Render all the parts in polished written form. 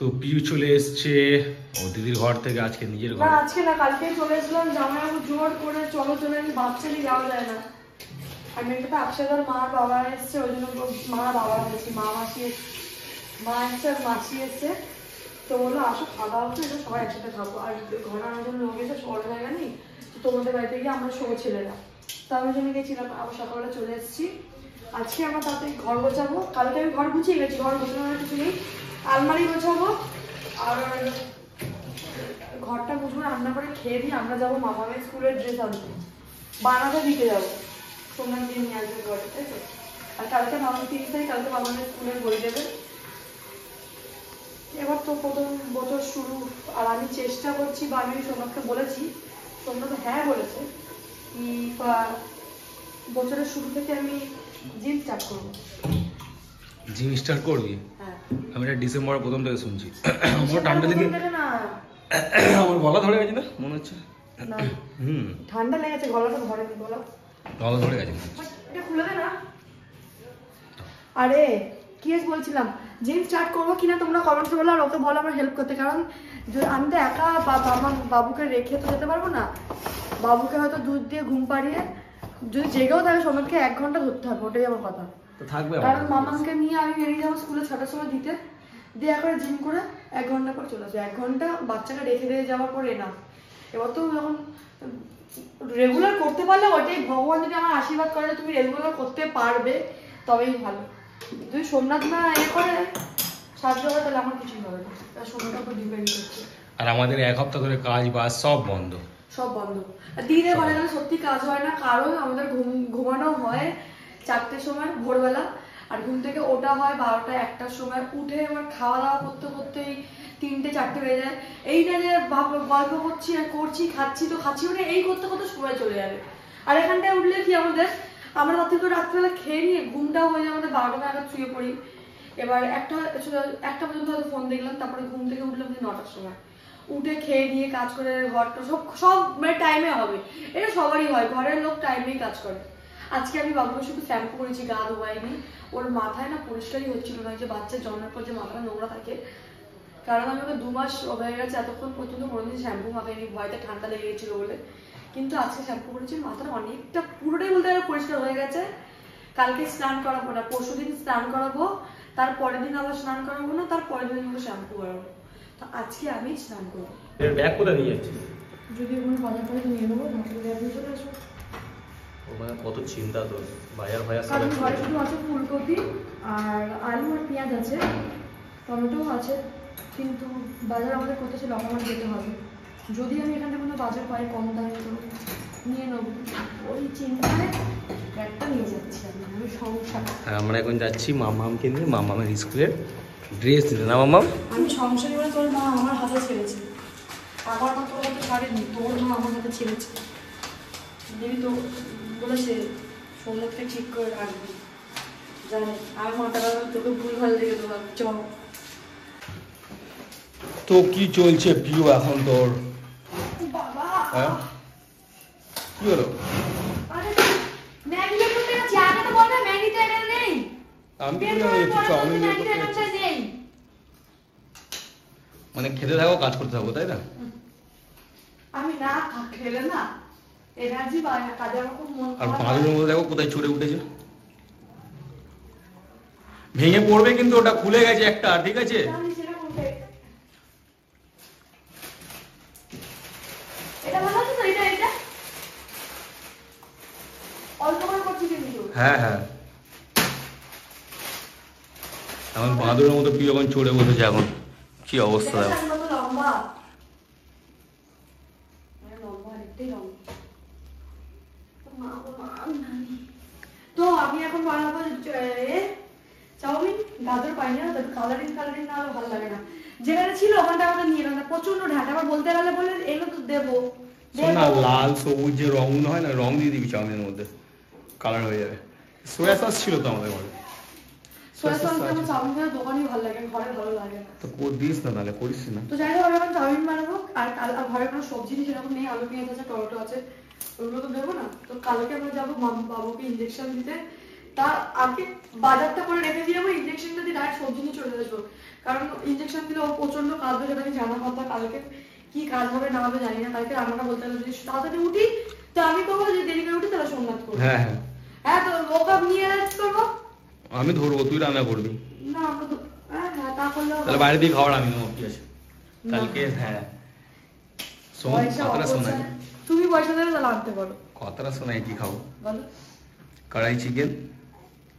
তো পিউ চলে এসছে ও দিদির ঘর থেকে, আজকে নিজের ঘর। না আজকে না, কালকে চলে এসলাম। জামাইবাবু জোর করে চলো চলে, বাচ্চা নিয়ে যাওয়া যায় না। আর মেয়েটা আকশাদার মার বাবা এসছে, ওই জন্য মা বাবা এসেছে, মা মাসি মা এসছে আর মাসি এসছে। তো বললো আসো খাওয়া দাওয়া হচ্ছে, এটা সবাই একসাথে খাবো। আর ঘরে আমার জন্য লোক এসে শোয়ার জায়গা নেই, তো তোমাদের বাড়িতে গিয়ে আমরা শো ছেলেরা, তো আমি জন্য গেছিলাম। আবার সকালবেলা চলে এসেছি। আজকে আমরা তাতে ঘর গোছাবো। কালকে আমি ঘর গুছিয়ে গেছি, ঘর গোছানোর কিছু নেই। আলমারি গোছাবো আর ঘরটা মুছবো, রান্না করে খেয়ে দিয়ে আমরা যাবো মামামের স্কুলের ড্রেস আনতে, বানাতে দিতে যাবো। সোমবার দিন নিয়ে আসবে ঘরে, তাই তো। আর কালকে মামার 3 তারিখ, কালকে মামামের স্কুলের বই দেবে। এবার তো প্রথম বছর শুরু, আর আমি চেষ্টা করছি, বা আমি সোমনাথকে বলেছি, সোমনাথ হ্যাঁ বলেছে কি বছরের শুরু থেকে আমি জিম স্টার্ট করবো। জিম স্টার্ট করবি? হ্যাঁ, আমি এটা ডিসেম্বরের প্রথম থেকে শুনছি। আমার ঠান্ডা লেগে না, আমার গলা ধরে গেছে না মনে হচ্ছে। না ঠান্ডা লেগেছে, গলাটা ধরেনি। গলা ধরে গেছে। এটা খুলে দে না। আরে কি বলছিলাম, জিম স্টার্ট করবো কিনা তোমরা কমেন্টসে বলো, আর ওকে বলো আমার হেল্প করতে। কারণ আমি তো একা আমার বাবুকে রেখে তো যেতে পারবো না। বাবুকে হয়তো দুধ দিয়ে ঘুম পাড়িয়ে যদি জেগেও থাকে, সোমনাথকে 1 ঘন্টা ধরতে হবে, ওটাই আমার কথা। কারণ মামাকে নিয়ে আমি বেরিয়ে যাবো স্কুলে 6টার সময় দিতে, দিয়ে একবার জিম করে 1 ঘন্টা করে চলে আসবে। 1 ঘন্টা বাচ্চাটা রেখে দিয়ে যাওয়ার পরে না। এবার তো যখন রেগুলার করতে পারলে ওটাই, ভগবান যদি আমার আশীর্বাদ করে তুমি রেগুলার করতে পারবে তবেই ভালো। যদি সোমনাথ না করে সাহায্য করে, তাহলে আমার কিছুই হবে না। তার সোমনাথের উপর ডিপেন্ড করছে। আর আমাদের 1 সপ্তাহ ধরে কাজ বাজ সব বন্ধ, সব বন্ধ। দিদিদের ঘরে গেলে সত্যি কাজ হয় না, কারণ আমাদের ঘুমানো হয় 4টের সময় ভোরবেলা, আর ঘুম থেকে ওটা হয় 12টা 1টার সময়। উঠে এবার খাওয়া দাওয়া করতে করতেই 3টে 4টে বেজে যায়। এই না যে গল্প করছি আর করছি, খাচ্ছি তো খাচ্ছি, ওটা এই করতে করতে সময় চলে যাবে। আর এখানটায় উঠলে কি আমাদের, আমরা রাত্রিবেলা খেয়ে নিয়ে ঘুমটাও হয়ে যায় আমাদের 12টা নাগাদ শুয়ে পড়ি। এবার একটা পর্যন্ত হয়তো ফোন দেখলাম, তারপরে ঘুম থেকে উঠলাম 9টার সময়। উঠে খেয়ে নিয়ে কাজ করে ঘরটা সব মানে টাইমে হবে। এটা সবারই হয়, ঘরের লোক টাইমেই কাজ করে। আজকে আমি বাবুকে শুধু শ্যাম্পু করেছি, গা ধোয়াইনি। ওর মাথায় না পরিষ্কারই হচ্ছিল না, যে বাচ্চা জন্মের পর যে মাথাটা নোংরা থাকে। কারণ আমি ওকে 2 মাস হয়ে গেছে, এতক্ষণ পর্যন্ত কোনোদিন শ্যাম্পু মাখাইনি, ভয়তে ঠান্ডা লেগে গেছিল বলে। কিন্তু আজকে শ্যাম্পু করেছি, মাথাটা অনেকটা পুরোটাই বলতে গেলে পরিষ্কার হয়ে গেছে। কালকে স্নান করাবো না, পরশুদিন স্নান করাবো, তারপরের দিন আবার স্নান করাবো না, তারপরের দিন আমরা শ্যাম্পু করাবো। তো আজকে আমি স্নান করবো। ব্যাগ কোথায় নিয়ে যাচ্ছিস? যদি কোনো বাজার করে নিয়ে নেবো, চলে আসবো। কত চিন্তা তোর, বাজার ভাইয়া। কারণ ঘরে শুধু আছে ফুলকপি আর আলু আর পেঁয়াজ আছে, টমেটো আছে, কিন্তু বাজার আমাদের করতে ছিল, আমার যেতে হবে। যদি আমি এখানে কোনো বাজার পাই কম দামে তো নিয়ে নেবো, ওই চিন্তায় ব্যাগটা নিয়ে যাচ্ছি আমি সংসার। আমরা এখন যাচ্ছি মামামকে নিয়ে মামামের স্কুলের ড্রেস দিতে না। মামাম আমি সংসারী বলে তোর মা আমার হাতে ছেড়েছে, আমার মা তোর হাতে ছাড়েনি, তোর মা আমার হাতে ছেড়েছে। দেবী তো বলেছে সোমনাথকে ঠিক করে রাখবি, জানে আমি মাথা তোকে ভুল ভাল লেগে দেবো। চ তো কি চলছে পিউ এখন তোর? বাবা হ্যাঁ কি হলো? আরে ম্যাগি করতে গেছি, আগে তো বলবে ম্যাগি তো এখানে নেই। আমি কি চাউমিন নেই, মানে খেতে থাকো কাজ করতে থাকো, তাই না? আমি না খেলে না এনার্জি পাই না, কাজে আমার খুব মন আর খারাপ। বাঁধুরের মধ্যে দেখো কোথায় ছড়ে উঠেছে, ভেঙে পড়বে কিন্তু, ওটা খুলে গেছে একটা, ঠিক আছে? এটা ভালো আছে তো, এটা অল্প করে করছি কিন্তু। হ্যাঁ হ্যাঁ, এখন বাঁধুরের মতো পিউ এখন চড়ে বসেছে, এখন কি অবস্থা দেখো। লম্বা লম্বা, অনেকটাই লম্বা। তো আমি এখন বানাবো চাউমিন। গাজর পাই না, কালারিং না হলে ভালো লাগে না। যেখানে ছিল ওখানটা আমাকে নিয়ে এলাম না, প্রচন্ড ঢাকা। আবার বলতে গেলে বলে এগুলো তো দেবো না, লাল সবুজ যে রং হয় না, রং দিয়ে দিবি চাউমিনের মধ্যে, কালার হয়ে যাবে। সোয়া সস ছিল তো আমাদের ঘরে, সোয়া সস আমার চাউমিন করে দোকানেই ভালো লাগে, ঘরে ভালো লাগে না। তো দিস না, তাহলে করিস না। তো যাই হোক আমি এখন চাউমিন বানাবো। আর ঘরে কোনো সবজি সেরকম নেই, আলু পেঁয়াজ আছে, টমেটো আছে, ওগুলো তো দেবো না। তো কালকে আমরা যাবো বাবুকে ইঞ্জেকশন দিতে। তার আগে বাজারটা করে রেখে দিয়ে যাবো, ইঞ্জেকশনটা দিয়ে ডাইরেক্ট সবজি নিয়ে চলে আসবো। কারণ ইঞ্জেকশন দিলে ওর প্রচন্ড কাঁদবে, সেটা আমি জানার কথা। কালকে কি কাজ হবে না হবে জানি না। কালকে রান্নাটা বলতে হবে যদি তাড়াতাড়ি উঠি তো আমি করবো, যদি দেরি করে উঠি তাহলে সোমনাথ করবো। হ্যাঁ হ্যাঁ হ্যাঁ, তো লোকাপ নিয়ে অ্যারেঞ্জ করবো। আমি ধরবো, তুই রান্না করবি। না আমরা তো হ্যাঁ তা করলেও তাহলে বাইরে দিয়ে খাবার আমি নেবো, কি আছে কালকে। হ্যাঁ শোন, কথাটা শোনাই। তুমি পয়সা দেবে তাহলে আনতে পারো। কথাটা শোনাই, কি খাবো বলো। কড়াই চিকেন,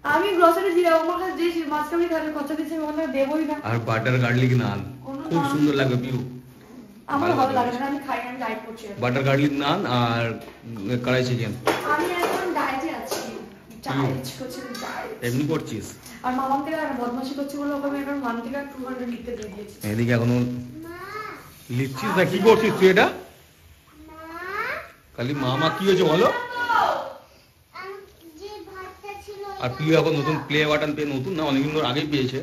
আমি গ্রসারি দিয়ে আমার কাছে যে মাছটা খাবে খরচা দিচ্ছি আমি ওখানে দেবই না। আর বাটার গার্লিক নান, খুব সুন্দর লাগবে পিউ। আমার ভালো লাগে না, আমি খাই না, আমি ডায়েট করছি। বাটার গার্লিক নান আর কড়াই চিকেন। আমি এখন ডায়েটে আছি, ডায়েট করছি, ডায়েট। এমনি করছিস? আর মামাম থেকে আর বদমাশি করছি বলে ওকে আমি এখন 1 থেকে 200 লিখতে দিয়ে দিয়েছি। এদিকে এখনো লিখছিস না? কি করছিস তুই এটা? খালি মামা কি হয়েছে বলো? আর প্লিউ এখন নতুন প্লে বাটন পেয়ে, নতুন না অনেকদিন ধরে আগেই পেয়েছে,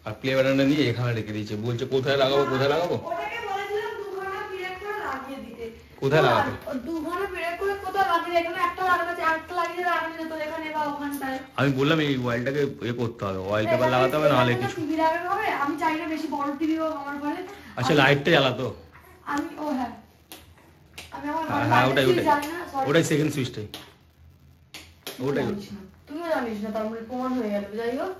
আর প্লে বাটনটা নিয়ে এখানে রেখে দিয়েছে। বলছে কোথায় লাগাবো কোথায় লাগাবো। ওটাকে বলেছিলাম 2 ঘন্টা পিরিয়ড করে লাগিয়ে দিতে। কোথায় লাগাবো? 2 ঘন্টা পিরিয়ড করে কোথায় লাগিয়ে, এখানে একটা লাগাতে আছে, আরেকটা লাগিয়ে লাগানো যেত এখানে বা ওখানটায়। আমি বললাম এই ওয়ালটাকে এ করতে হবে, ওয়াল পেপার লাগাতে হবে, নাহলে কিছু। টিভি লাগানো হবে, আমি চাই না বেশি বড় টিভি হোক আমার ঘরে। আচ্ছা লাইটটা জ্বালাতো। আমি ও হ্যাঁ আমি আমার হ্যাঁ ওটাই ওটাই জানি না, সরি। ওটাই সেকেন্ড সুইচটাই, ওটাই। তুমিও জানিস না, তার মানে প্রমাণ হয়ে গেল। যাই হোক,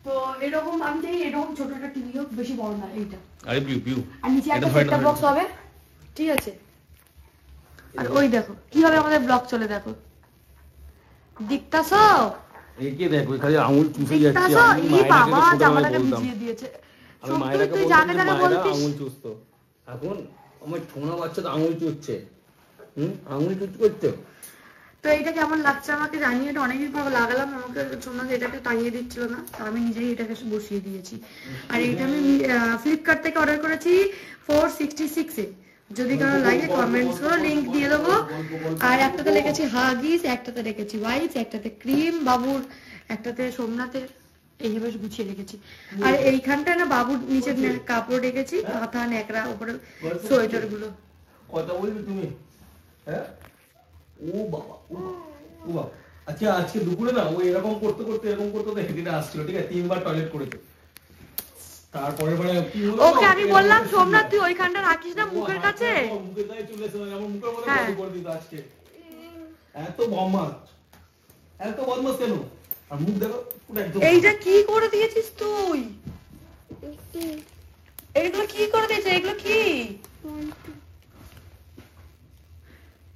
তো এরকম আমি চাই এরকম ছোট একটা টিভি হোক, বেশি বড় না এইটা। আরে পিউ পিউ, আর নিচে একটা সেট টপ বক্স হবে, ঠিক আছে? আর ওই দেখো কিভাবে আমাদের ব্লগ চলে, দেখো দেখতাছো? একে দেখো খালি আঙুল চুষে যাচ্ছে। আমি এই বাবা মায়েরাকে জামাটাকে ভিজিয়ে দিয়েছে। আমি মায়েরাকে তুই বলতাম যাকে যে যাকে মায়েরা বলতিস আঙুল চুষতো, এখন আমার ছোনা বাচ্চা তো আঙুল চুষছে। আঙুল চুষ করছে। তো এইটা কেমন লাগছে আমাকে জানিয়ে। এটা অনেকদিন পর লাগালাম, আমাকে সোমনাথ এটাকে টাঙিয়ে দিচ্ছিল না, তো আমি নিজেই এটাকে বসিয়ে দিয়েছি। আর এটা আমি ফ্লিপকার্ট থেকে অর্ডার করেছি 466 এ। যদি কারো লাগে কমেন্টস করো, লিংক দিয়ে দেবো। আর একটাতে লিখেছি হাগিস, একটাতে লিখেছি ওয়াইপস, একটাতে ক্রিম বাবুর, একটাতে সোমনাথের, এইভাবে গুছিয়ে রেখেছি। আর এইখানটা না বাবুর নিচের কাপড় রেখেছি, কাঁথা ন্যাকড়া, উপরে সোয়েটার গুলো। কথা বলবি তুমি? হ্যাঁ ও বাবা, ও বাবা। আচ্ছা আজকে দুপুরে না ও এরকম করতে করতে হেঁটে আসছিল, ঠিক আছে? 3 বার টয়লেট করেছে। তারপরে কি হলো, ওকে আমি বললাম সোমনাথ তুই ওইখানটা রাখিস না মুখের কাছে। মুখের কাছে চলে এসে আমার মুখের মধ্যে হ্যাঁ। করে দিত আজকে। এত বদমাশ, এত বদমাশ কেন? আর মুখ দেখো পুরো একদম। এইটা কি করে দিয়েছিস তুই? এগুলো কি করে দিয়েছিস? এগুলো কি?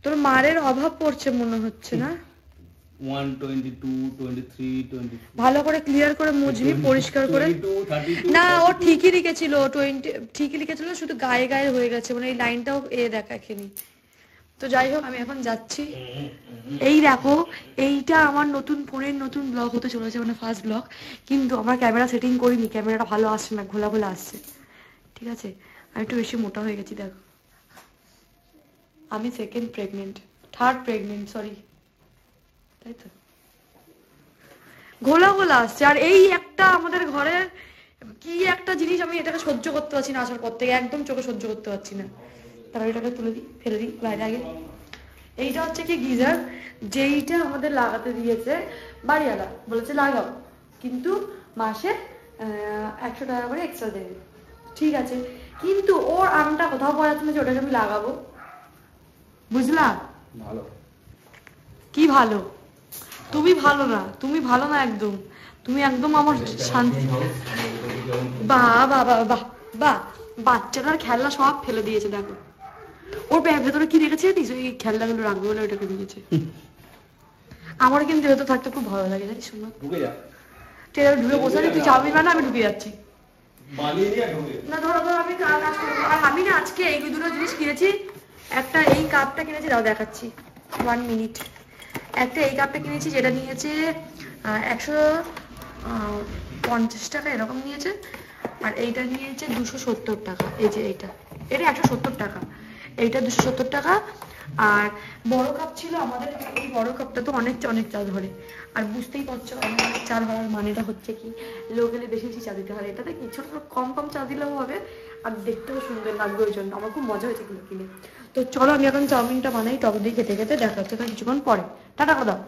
তোর মারের অভাব পড়ছে মনে হচ্ছে না? 122 23 24 ভালো করে ক্লিয়ার করে মুছবি, পরিষ্কার করে। না ও ঠিকই লিখেছিল 20, ঠিকই লিখেছিল, শুধু গায়ে গায়ে হয়ে গেছে, মানে এই লাইনটাও দেখাখিনি। তো যাই হোক আমি এখন যাচ্ছি। এই দেখো এইটা আমার নতুন ফোনের নতুন ব্লগ হতে চলেছে, মানে ফার্স্ট ব্লগ। কিন্তু আমার ক্যামেরা সেটিং করিনি, ক্যামেরাটা ভালো আসছে না, ঘোলা ঘোলা আসছে, ঠিক আছে? আমি একটু বেশি মোটা হয়ে গেছি দেখো। আমি থার্ড প্রেগনেন্ট সরি, তাই তো ঘোলা ঘোলা আসছে। আর এই একটা আমাদের ঘরের কি একটা জিনিস, আমি এটাকে সহ্য করতে পারছি না আসার পর থেকে, একদম চোখে সহ্য করতে পারছি না। তারপর এটাকে তুলে দিই, ফেলে দিই বাইরে আগে। এইটা হচ্ছে কি গিজার, যেইটা আমাদের লাগাতে দিয়েছে বাড়িওয়ালা, বলেছে লাগাও, কিন্তু মাসে 100 টাকা করে এক্সট্রা দেবে, ঠিক আছে? কিন্তু ওর আমটা কোথাও পাওয়া যাচ্ছে না যে ওটাকে আমি লাগাবো, বুঝলা? ভালো কি ভালো? তুমি ভালো না, তুমি ভালো না একদম, তুমি একদম আমার শান্তি। বাহ বাহ বাহ বাহ বাহ, বাচ্চাটার খেলনা সব ফেলে দিয়েছে দেখো। ওর ভেতরে কি রেখেছে জানিস? ওই খেলনাগুলো রাখবে বলে ওটাকে দিয়েছে। আমার কিন্তু ভেতর থাকতে খুব ভালো লাগে জানিস। শোনো ঢুকে বসে তুই চাবি না, আমি ঢুকে যাচ্ছি না। ধরো ধরো আমি কাজ করবো। আর আমি না আজকে এই দুটো জিনিস কিনেছি। একটা এই কাপটা কিনেছি, দাও দেখাচ্ছি, 1 মিনিট। একটা এই কাপটা কিনেছি, যেটা নিয়েছে 150 টাকা এরকম নিয়েছে। আর এইটা নিয়েছে 270 টাকা। এই যে এটা 170 টাকা, এইটা 270 টাকা। আর বড় কাপ ছিল আমাদের, এই বড় কাপটা তো অনেক অনেক চা ধরে। আর বুঝতেই পারছো অনেক চা ধরার মানেটা হচ্ছে কি, লোক এলে বেশি বেশি চা দিতে হয়। এটাতে কি ছোট কম কম চা দিলেও হবে, আর দেখতেও সুন্দর লাগবে। ওই জন্য আমার খুব মজা হয়েছে কিনে। তো চলো আমি এখন চাউমিনটা বানাই, টক দিয়ে খেতে খেতে দেখা হচ্ছে কিছুক্ষণ পরে। টাটা করে দাও।